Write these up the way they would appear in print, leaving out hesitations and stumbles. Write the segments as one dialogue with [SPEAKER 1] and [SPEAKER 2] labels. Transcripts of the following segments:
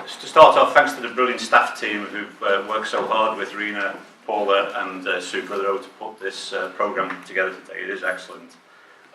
[SPEAKER 1] To start off, thanks to the brilliant staff team who've worked so hard with Rena, Paula and Sue Brotherhoe to put this programme together today. It is excellent.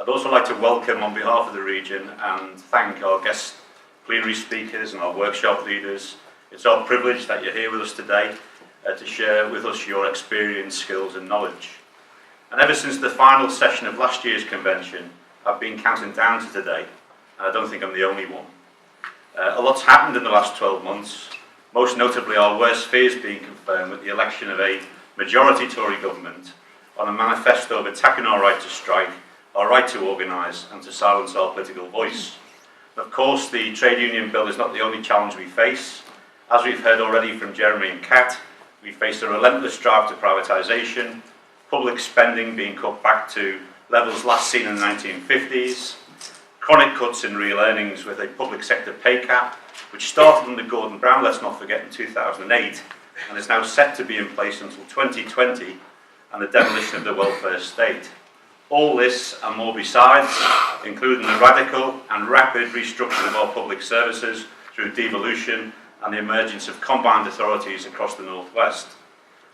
[SPEAKER 1] I'd also like to welcome on behalf of the region and thank our guest plenary speakers and our workshop leaders. It's our privilege that you're here with us today to share with us your experience, skills and knowledge. And ever since the final session of last year's convention, I've been counting down to today, and I don't think I'm the only one. A lot's happened in the last 12 months, most notably our worst fears being confirmed with the election of a majority Tory government on a manifesto of attacking our right to strike, our right to organise and to silence our political voice. Of course, the trade union bill is not the only challenge we face. As we've heard already from Jeremy and Kat, we face a relentless drive to privatisation, public spending being cut back to levels last seen in the 1950s, chronic cuts in real earnings with a public sector pay cap, which started under Gordon Brown, let's not forget, in 2008, and is now set to be in place until 2020, and the demolition of the welfare state. All this and more besides, including the radical and rapid restructuring of our public services through devolution and the emergence of combined authorities across the North West.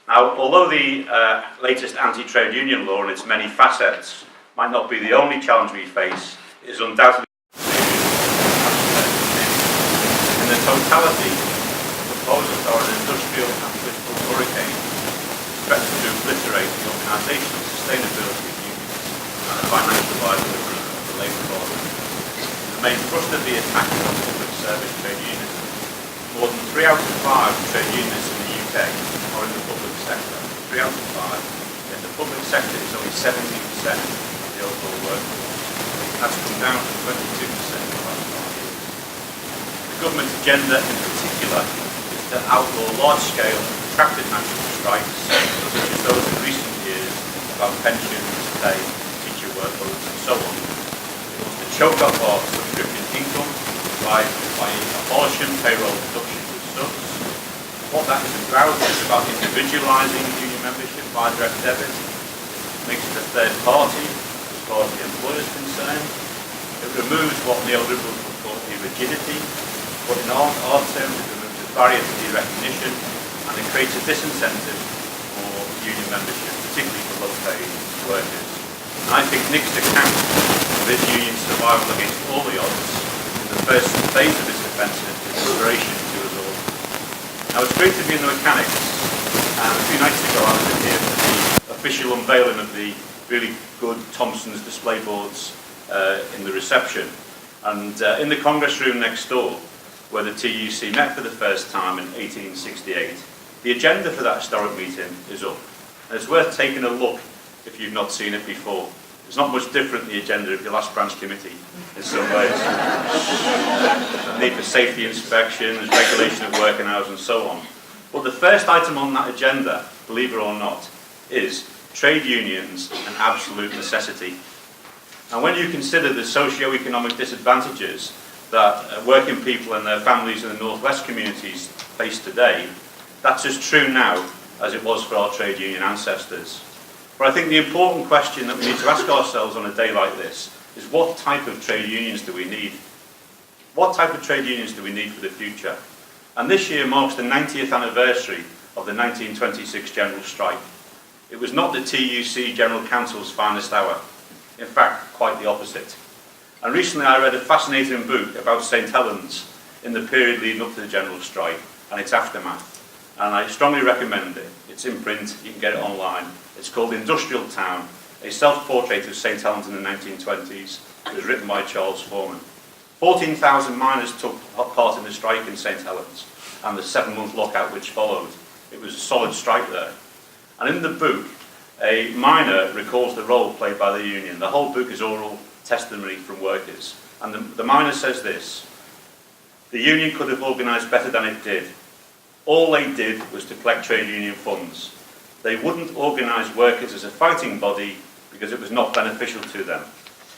[SPEAKER 1] Now, although the latest anti-trade union law and its many facets might not be the only challenge we face, it is undoubtedly in the totality, proposals are an industrial and political hurricane threatening to obliterate the organisational sustainability of unions and the financial viability of the labour market. The main thrust of the attack is on public service trade unionism. More than 3 out of 5 trade unionists in the UK are in the public sector. 3 out of 5. Yet the public sector is only 17% of the overall workforce. That's come down from 22% in the last 5 years. The government's agenda in particular is to outlaw large-scale and protracted national strikes, such as those in recent years about pensions, pay, teacher workloads and so on. It wants to choke up our subscription income by abolishing payroll deductions with subs. What that is about individualising union membership by direct debit, makes it a third party as far as the employer is concerned. It removes what neoliberals would call a rigidity, but in our terms it removes the barrier to the recognition, and it creates a disincentive for union membership, particularly for low-paid workers. And I think Nick's account of this union's survival against all the odds in the first phase of its offensive is inspiration to us all. Now, it's great to be in the mechanics, and a few nights ago I was in here for the official unveiling of the really good Thompson's display boards in the reception. And in the Congress room next door, where the TUC met for the first time in 1868, the agenda for that historic meeting is up. And it's worth taking a look if you've not seen it before. It's not much different the agenda of your last branch committee in some ways. The need for safety inspections, regulation of working hours and so on. But the first item on that agenda, believe it or not, is trade unions an absolute necessity. And when you consider the socio-economic disadvantages that working people and their families in the North West communities face today, that's as true now as it was for our trade union ancestors. But I think the important question that we need to ask ourselves on a day like this is what type of trade unions do we need? What type of trade unions do we need for the future? And this year marks the 90th anniversary of the 1926 general strike. It was not the TUC General Council's finest hour. In fact, quite the opposite. And recently I read a fascinating book about St Helens in the period leading up to the general strike and its aftermath. And I strongly recommend it. It's in print, you can get it online. It's called Industrial Town, a self-portrait of St Helens in the 1920s. It was written by Charles Foreman. 14,000 miners took part in the strike in St Helens and the 7-month lockout which followed. It was a solid strike there. And in the book, a miner recalls the role played by the union. The whole book is oral testimony from workers. And the miner says this: the union could have organised better than it did. All they did was to collect trade union funds. They wouldn't organise workers as a fighting body because it was not beneficial to them.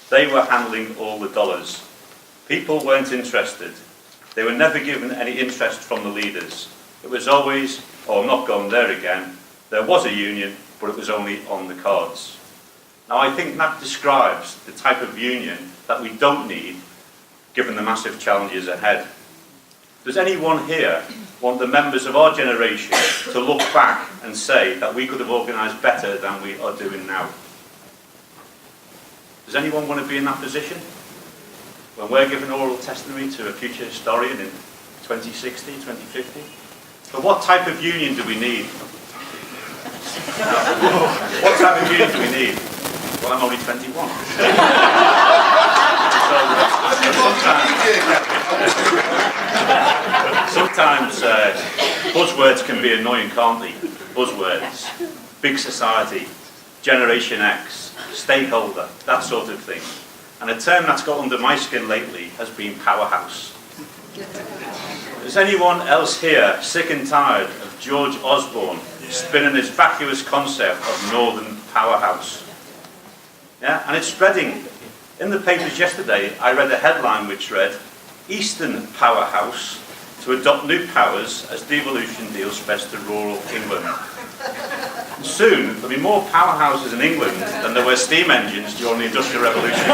[SPEAKER 1] They were handling all the dollars. People weren't interested. They were never given any interest from the leaders. It was always, oh, I'm not going there again. There was a union, but it was only on the cards. Now, I think that describes the type of union that we don't need, given the massive challenges ahead. Does anyone here want the members of our generation to look back and say that we could have organised better than we are doing now? Does anyone want to be in that position? When we're giving oral testimony to a future historian in 2060, 2050? But what type of union do we need? What type of union do we need? Well, I'm only 21. Sometimes buzzwords can be annoying, can't they? Buzzwords, big society, Generation X, stakeholder, that sort of thing. And a term that's got under my skin lately has been powerhouse. Is anyone else here sick and tired of George Osborne spinning his vacuous concept of Northern powerhouse? Yeah, and it's spreading. In the papers yesterday, I read a headline which read, Eastern powerhouse to adopt new powers as devolution deal spreads to rural England. And soon, there'll be more powerhouses in England than there were steam engines during the Industrial Revolution.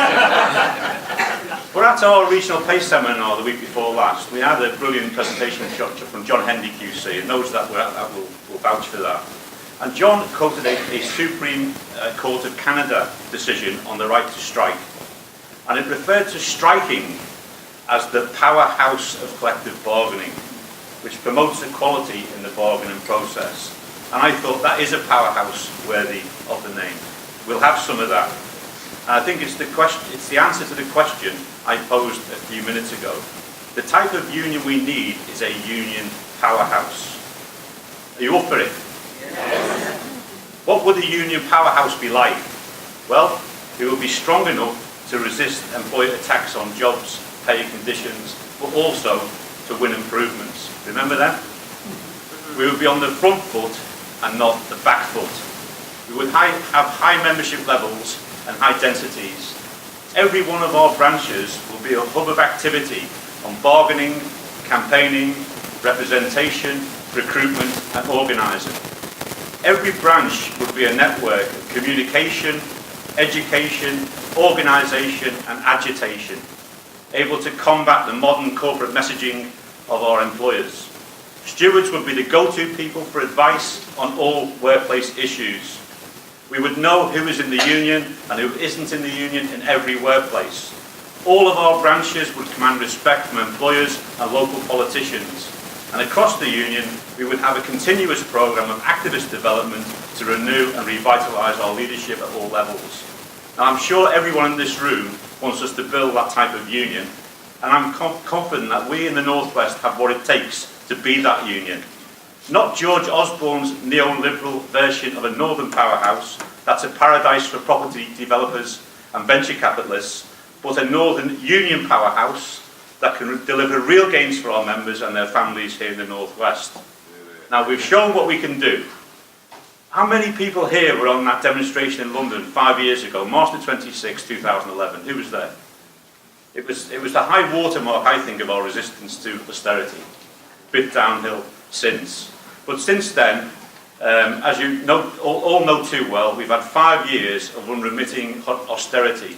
[SPEAKER 1] We're at our regional pay seminar the week before last. We had a brilliant presentation from John Hendy QC, and those that were at that will vouch for that. And John quoted a Supreme Court of Canada decision on the right to strike. And it referred to striking as the powerhouse of collective bargaining, which promotes equality in the bargaining process. And I thought that is a powerhouse worthy of the name. We'll have some of that. And I think it's the answer to the question I posed a few minutes ago. The type of union we need is a union powerhouse. Are you up for it? Yes. What would a union powerhouse be like? Well, it would be strong enough to resist employer attacks on jobs, pay conditions, but also to win improvements. Remember that? We would be on the front foot and not the back foot. We would have high membership levels and high densities. Every one of our branches will be a hub of activity on bargaining, campaigning, representation, recruitment and organising. Every branch would be a network of communication, education, organisation and agitation, able to combat the modern corporate messaging of our employers. Stewards would be the go-to people for advice on all workplace issues. We would know who is in the union and who isn't in the union in every workplace. All of our branches would command respect from employers and local politicians. And across the union, we would have a continuous programme of activist development to renew and revitalise our leadership at all levels. Now, I'm sure everyone in this room wants us to build that type of union, and I'm confident that we in the North West have what it takes to be that union. Not George Osborne's neoliberal version of a northern powerhouse that's a paradise for property developers and venture capitalists, but a northern union powerhouse that can deliver real gains for our members and their families here in the North West. Now, we've shown what we can do. How many people here were on that demonstration in London 5 years ago, March the 26th, 2011? Who was there? It was the high watermark, I think, of our resistance to austerity. Bit downhill since. But since then, as you all know too well, we've had 5 years of unremitting austerity,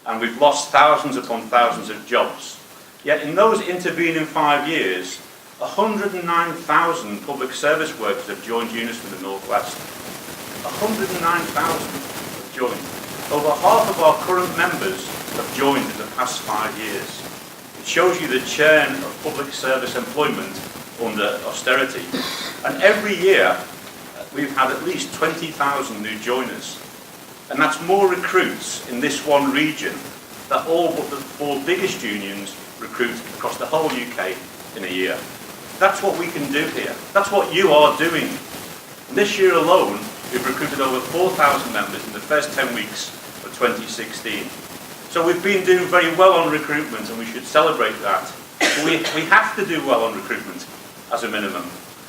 [SPEAKER 1] and we've lost thousands upon thousands of jobs. Yet in those intervening 5 years, 109,000 public service workers have joined UNISON in the North West. 109,000 have joined. Over half of our current members have joined in the past 5 years. It shows you the churn of public service employment under austerity. And every year, we've had at least 20,000 new joiners. And that's more recruits in this one region that all but the 4 biggest unions recruit across the whole UK in a year. That's what we can do here. That's what you are doing. And this year alone, we've recruited over 4,000 members in the first 10 weeks of 2016. So we've been doing very well on recruitment, and we should celebrate that. But we have to do well on recruitment as a minimum.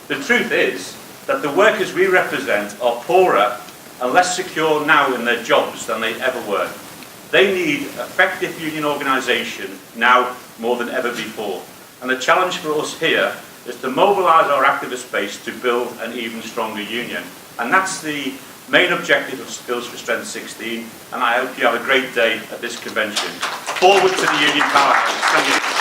[SPEAKER 1] The truth is that the workers we represent are poorer and less secure now in their jobs than they ever were. They need effective union organisation now more than ever before. And the challenge for us here is to mobilise our activist base to build an even stronger union. And that's the main objective of Skills for Strength 16, and I hope you have a great day at this convention. Forward to the union powerhouse. Thank you.